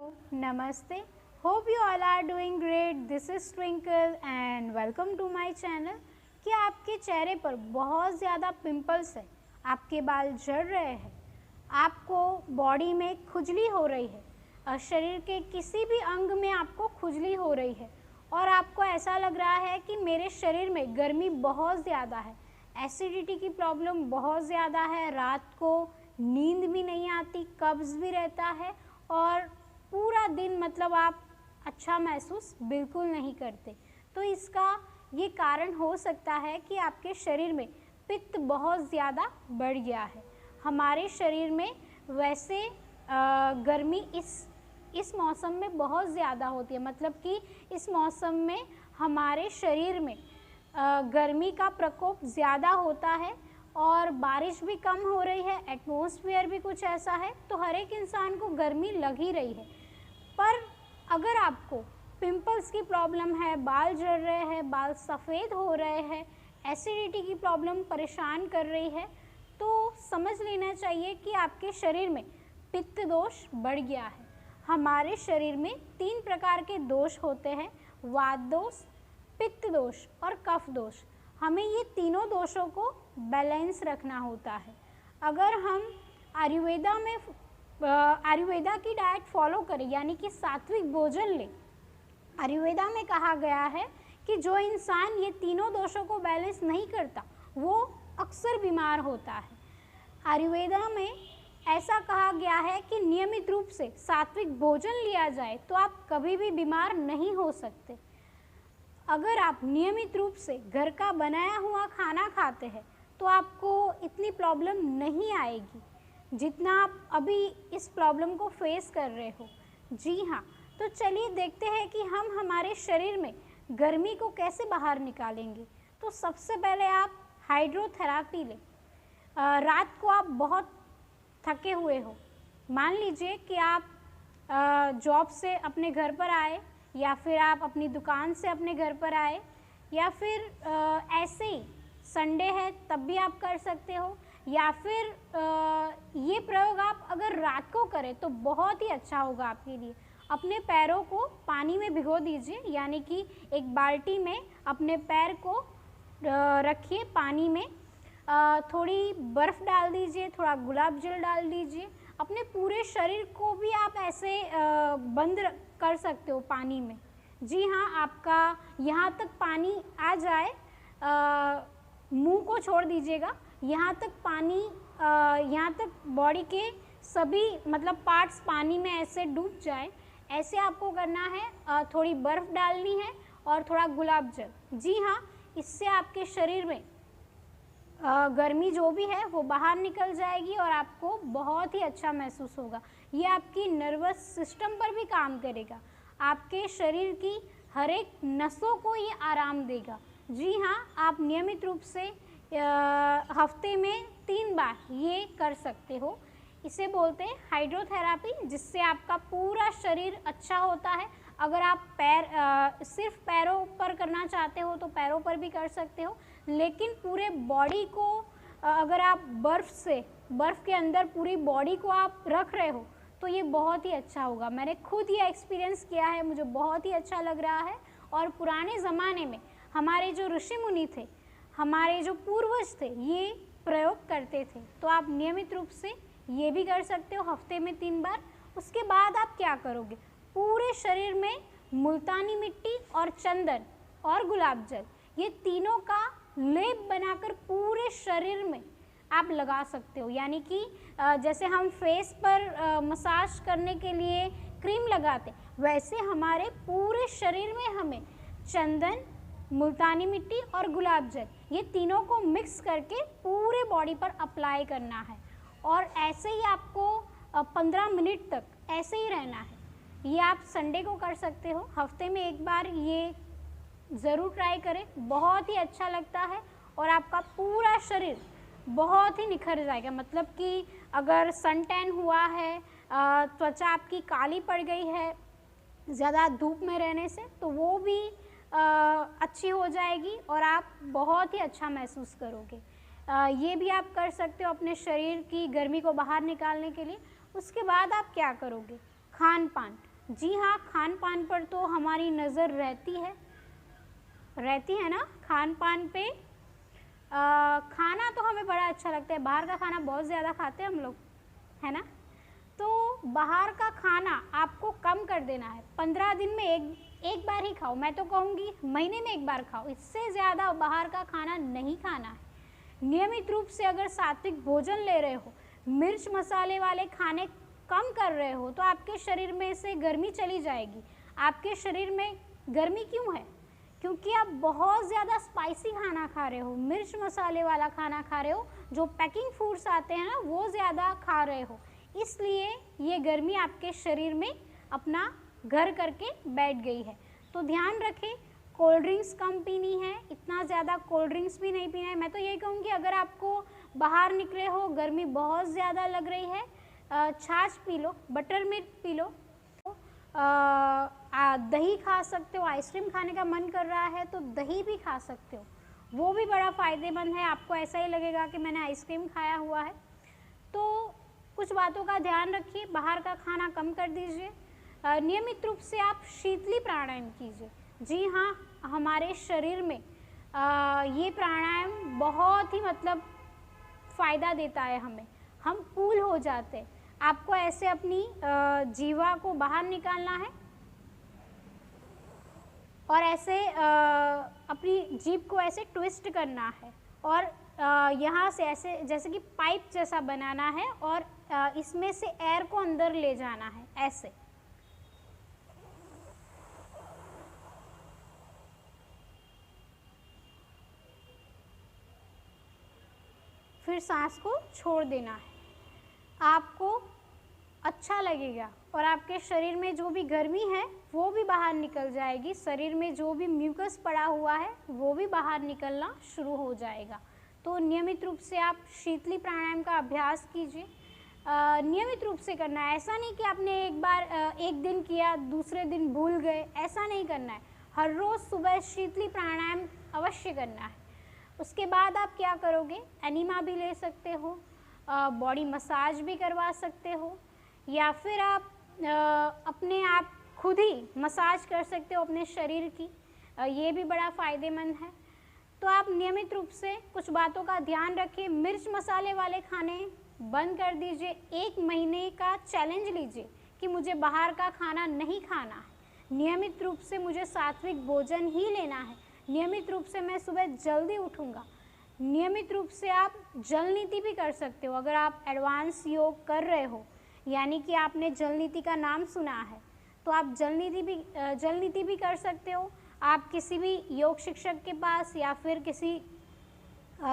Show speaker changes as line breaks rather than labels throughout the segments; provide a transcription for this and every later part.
Namaste. Hope you all are doing great. This is Twinkle and welcome to my channel. क्या आपके चेहरे पर बहुत ज़्यादा पिंपल्स है, आपके बाल झड़ रहे हैं, आपको बॉडी में खुजली हो रही है, शरीर के किसी भी अंग में आपको खुजली हो रही है और आपको ऐसा लग रहा है कि मेरे शरीर में गर्मी बहुत ज़्यादा है, एसिडिटी की प्रॉब्लम बहुत ज़्यादा है, रात को नींद भी नहीं आती, कब्ज़ भी रहता है और पूरा दिन मतलब आप अच्छा महसूस बिल्कुल नहीं करते। तो इसका ये कारण हो सकता है कि आपके शरीर में पित्त बहुत ज़्यादा बढ़ गया है। हमारे शरीर में वैसे गर्मी इस मौसम में बहुत ज़्यादा होती है, मतलब कि इस मौसम में हमारे शरीर में गर्मी का प्रकोप ज़्यादा होता है और बारिश भी कम हो रही है, एटमॉस्फेयर भी कुछ ऐसा है, तो हर एक इंसान को गर्मी लग ही रही है। पर अगर आपको पिंपल्स की प्रॉब्लम है, बाल झड़ रहे हैं, बाल सफ़ेद हो रहे हैं, एसिडिटी की प्रॉब्लम परेशान कर रही है, तो समझ लेना चाहिए कि आपके शरीर में पित्त दोष बढ़ गया है। हमारे शरीर में 3 प्रकार के दोष होते हैं, वात दोष, पित्त दोष और कफ दोष। हमें ये तीनों दोषों को बैलेंस रखना होता है। अगर हम आयुर्वेदा की डाइट फॉलो करें, यानी कि सात्विक भोजन लें, आयुर्वेदा में कहा गया है कि जो इंसान ये तीनों दोषों को बैलेंस नहीं करता वो अक्सर बीमार होता है। आयुर्वेदा में ऐसा कहा गया है कि नियमित रूप से सात्विक भोजन लिया जाए तो आप कभी भी बीमार नहीं हो सकते। अगर आप नियमित रूप से घर का बनाया हुआ खाना खाते हैं तो आपको इतनी प्रॉब्लम नहीं आएगी जितना आप अभी इस प्रॉब्लम को फेस कर रहे हो। जी हाँ, तो चलिए देखते हैं कि हम हमारे शरीर में गर्मी को कैसे बाहर निकालेंगे। तो सबसे पहले आप हाइड्रोथेरेपी लें। रात को आप बहुत थके हुए हो, मान लीजिए कि आप जॉब से अपने घर पर आए या फिर आप अपनी दुकान से अपने घर पर आए या फिर ऐसे ही संडे है तब भी आप कर सकते हो, या फिर ये प्रयोग आप अगर रात को करें तो बहुत ही अच्छा होगा आपके लिए। अपने पैरों को पानी में भिगो दीजिए, यानी कि एक बाल्टी में अपने पैर को रखिए पानी में, थोड़ी बर्फ़ डाल दीजिए, थोड़ा गुलाब जल डाल दीजिए। अपने पूरे शरीर को भी आप ऐसे बंद कर सकते हो पानी में। जी हाँ, आपका यहाँ तक पानी आ जाए, मुंह को छोड़ दीजिएगा, यहाँ तक पानी यहाँ तक बॉडी के सभी मतलब पार्ट्स पानी में ऐसे डूब जाए, ऐसे आपको करना है। थोड़ी बर्फ़ डालनी है और थोड़ा गुलाब जल। जी हाँ, इससे आपके शरीर में गर्मी जो भी है वो बाहर निकल जाएगी और आपको बहुत ही अच्छा महसूस होगा। ये आपकी नर्वस सिस्टम पर भी काम करेगा, आपके शरीर की हर एक नसों को ये आराम देगा। जी हाँ, आप नियमित रूप से हफ्ते में 3 बार ये कर सकते हो। इसे बोलते हैं हाइड्रोथेरेपी, जिससे आपका पूरा शरीर अच्छा होता है। अगर आप सिर्फ पैरों पर करना चाहते हो तो पैरों पर भी कर सकते हो, लेकिन पूरे बॉडी को अगर आप बर्फ़ के अंदर पूरी बॉडी को आप रख रहे हो तो ये बहुत ही अच्छा होगा। मैंने खुद ये एक्सपीरियंस किया है, मुझे बहुत ही अच्छा लग रहा है। और पुराने ज़माने में हमारे जो ऋषि मुनि थे, हमारे जो पूर्वज थे, ये प्रयोग करते थे। तो आप नियमित रूप से ये भी कर सकते हो हफ्ते में 3 बार। उसके बाद आप क्या करोगे, पूरे शरीर में मुल्तानी मिट्टी और चंदन और गुलाब जल, ये तीनों का लेप बनाकर पूरे शरीर में आप लगा सकते हो। यानी कि जैसे हम फेस पर मसाज करने के लिए क्रीम लगाते, वैसे हमारे पूरे शरीर में हमें चंदन, मुल्तानी मिट्टी और गुलाब जल, ये तीनों को मिक्स करके पूरे बॉडी पर अप्लाई करना है। और ऐसे ही आपको 15 मिनट तक ऐसे ही रहना है। ये आप संडे को कर सकते हो, हफ्ते में 1 बार ये ज़रूर ट्राई करें, बहुत ही अच्छा लगता है और आपका पूरा शरीर बहुत ही निखर जाएगा। मतलब कि अगर सन टैन हुआ है, त्वचा आपकी काली पड़ गई है ज़्यादा धूप में रहने से, तो वो भी अच्छी हो जाएगी और आप बहुत ही अच्छा महसूस करोगे। ये भी आप कर सकते हो अपने शरीर की गर्मी को बाहर निकालने के लिए। उसके बाद आप क्या करोगे, खान पान। जी हाँ, खान पान पर तो हमारी नज़र रहती है ना, खान पान पे। खाना तो हमें बड़ा अच्छा लगता है, बाहर का खाना बहुत ज़्यादा खाते हैं हम लोग, है ना। तो बाहर का खाना आपको कम कर देना है, 15 दिन में एक बार ही खाओ, मैं तो कहूँगी महीने में एक बार खाओ, इससे ज़्यादा बाहर का खाना नहीं खाना है। नियमित रूप से अगर सात्विक भोजन ले रहे हो, मिर्च मसाले वाले खाने कम कर रहे हो, तो आपके शरीर में से गर्मी चली जाएगी। आपके शरीर में गर्मी क्यों है? क्योंकि आप बहुत ज़्यादा स्पाइसी खाना खा रहे हो, मिर्च मसाले वाला खाना खा रहे हो, जो पैकिंग फूड्स आते हैं ना वो ज़्यादा खा रहे हो, इसलिए ये गर्मी आपके शरीर में अपना घर करके बैठ गई है। तो ध्यान रखें, कोल्ड ड्रिंक्स कम पीनी है, इतना ज़्यादा कोल्ड ड्रिंक्स भी नहीं पीना है। मैं तो यही कहूँगी, अगर आपको बाहर निकले हो, गर्मी बहुत ज़्यादा लग रही है, छाछ P low, butter milk P low, दही खा सकते हो, आइसक्रीम खाने का मन कर रहा है तो दही भी खा सकते हो, वो भी बड़ा फ़ायदेमंद है। आपको ऐसा ही लगेगा कि मैंने आइसक्रीम खाया हुआ है। तो कुछ बातों का ध्यान रखिए, बाहर का खाना कम कर दीजिए। नियमित रूप से आप शीतली प्राणायाम कीजिए। जी हाँ, हमारे शरीर में ये प्राणायाम बहुत ही मतलब फ़ायदा देता है हमें, हम कूल हो जाते हैं। आपको ऐसे अपनी जीवा को बाहर निकालना है और ऐसे अपनी जीभ को ऐसे ट्विस्ट करना है और यहाँ से ऐसे जैसे कि पाइप जैसा बनाना है और इसमें से एयर को अंदर ले जाना है ऐसे। फिर सांस को छोड़ देना है। आपको अच्छा लगेगा और आपके शरीर में जो भी गर्मी है वो भी बाहर निकल जाएगी, शरीर में जो भी म्यूकस पड़ा हुआ है वो भी बाहर निकलना शुरू हो जाएगा। तो नियमित रूप से आप शीतली प्राणायाम का अभ्यास कीजिए। नियमित रूप से करना है, ऐसा नहीं कि आपने एक दिन किया दूसरे दिन भूल गए, ऐसा नहीं करना है। हर रोज़ सुबह शीतली प्राणायाम अवश्य करना है। उसके बाद आप क्या करोगे, एनिमा भी ले सकते हो, बॉडी मसाज भी करवा सकते हो, या फिर आप अपने आप खुद ही मसाज कर सकते हो अपने शरीर की, ये भी बड़ा फ़ायदेमंद है। तो आप नियमित रूप से कुछ बातों का ध्यान रखिए, मिर्च मसाले वाले खाने बंद कर दीजिए। 1 महीने का चैलेंज लीजिए कि मुझे बाहर का खाना नहीं खाना है, नियमित रूप से मुझे सात्विक भोजन ही लेना है, नियमित रूप से मैं सुबह जल्दी उठूँगा। नियमित रूप से आप जल नीति भी कर सकते हो। अगर आप एडवांस योग कर रहे हो, यानी कि आपने जल नीति का नाम सुना है, तो आप जल नीति भी कर सकते हो। आप किसी भी योग शिक्षक के पास या फिर किसी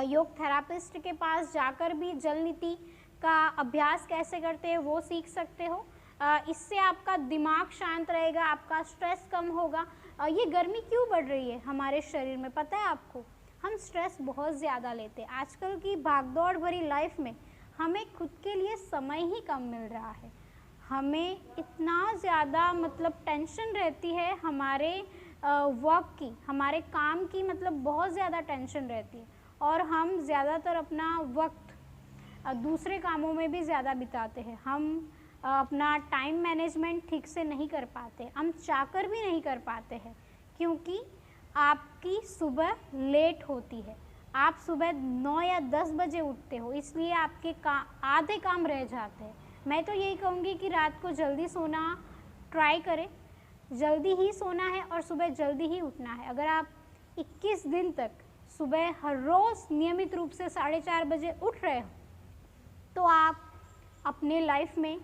योग थेरापिस्ट के पास जाकर भी जल नीति का अभ्यास कैसे करते हैं वो सीख सकते हो। इससे आपका दिमाग शांत रहेगा, आपका स्ट्रेस कम होगा। ये गर्मी क्यों बढ़ रही है हमारे शरीर में, पता है आपको? हम स्ट्रेस बहुत ज़्यादा लेते हैं। आजकल की भागदौड़ भरी लाइफ में हमें खुद के लिए समय ही कम मिल रहा है। हमें इतना ज़्यादा मतलब टेंशन रहती है हमारे वर्क की, हमारे काम की, मतलब बहुत ज़्यादा टेंशन रहती है और हम ज़्यादातर अपना वक्त दूसरे कामों में भी ज़्यादा बिताते हैं। हम अपना टाइम मैनेजमेंट ठीक से नहीं कर पाते, हम चाहकर भी नहीं कर पाते हैं, क्योंकि आपकी सुबह लेट होती है। आप सुबह 9 या 10 बजे उठते हो, इसलिए आपके आधे काम रह जाते हैं। मैं तो यही कहूँगी कि रात को जल्दी सोना ट्राई करें, जल्दी ही सोना है और सुबह जल्दी ही उठना है। अगर आप 21 दिन तक सुबह हर रोज़ नियमित रूप से 4:30 बजे उठ रहे हो, तो आप अपने लाइफ में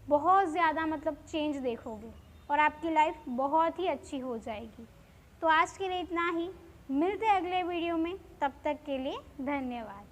बहुत ज़्यादा मतलब चेंज देखोगे और आपकी लाइफ बहुत ही अच्छी हो जाएगी। तो आज के लिए इतना ही, मिलते हैं अगले वीडियो में, तब तक के लिए धन्यवाद।